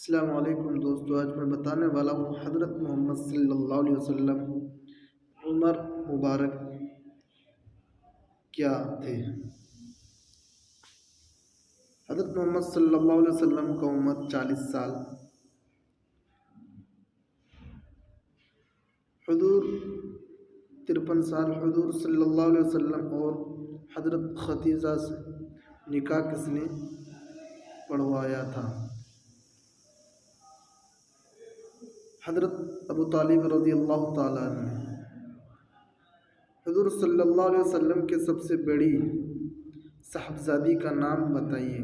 अस्सलाम वालेकुम दोस्तों, आज मैं बताने वाला हूँ हज़रत मोहम्मद सल्लल्लाहु अलैहि वसल्लम उमर मुबारक क्या थे। हज़रत मोहम्मद सल्लल्लाहु अलैहि वसल्लम का उम्र 40 साल, हुजूर 53 साल। हुजूर सल्लल्लाहु अलैहि वसल्लम और हज़रत खदीजा से निकाह किसने पढ़वाया था? हज़रत अबू तालिब रज़ियल्लाहु ताला अन्हु। हुजूर सल्लल्लाहु अलैहि वसल्लम के सबसे बड़ी साहबजादी का नाम बताइए।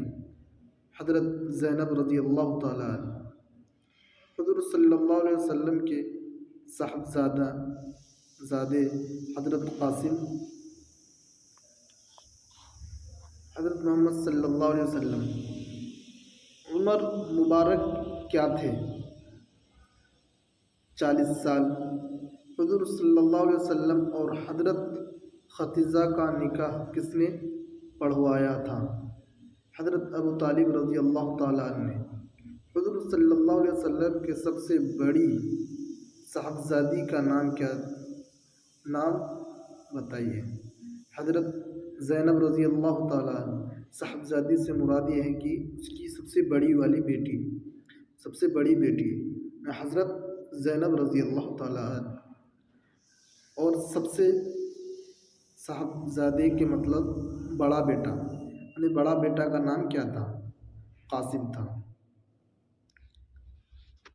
हज़रत ज़ैनब रज़ियल्लाहु ताला अन्हा। हुजूर सल्लल्लाहु अलैहि वसल्लम के साहबजादे हज़रत कासिम। हज़रत मोहम्मद सल्लल्लाहु अलैहि वसल्लम उमर मुबारक क्या थे? 40 साल। हुजूर सल्लल्लाहु अलैहि वसल्लम और हज़रत खदीजा का निकाह किसने पढ़वाया था? हज़रत अबू तालिब रज़ियल्लाहु ताला अन्हु। हुजूर सल्लल्लाहु अलैहि वसल्लम के सबसे बड़ी साहबजादी का नाम बताइए। हज़रत ज़ैनब रज़ियल्लाहु ताला अन्हा। साहबजादी से मुराद ये है कि उसकी सबसे बड़ी बेटी हज़रत ज़ैनब रज़ियल्लाहु ताला अन्हा। और सबसे साहबजादे के मतलब बड़ा बेटा, यानी बड़ा बेटा का नाम क्या था? कासिम था।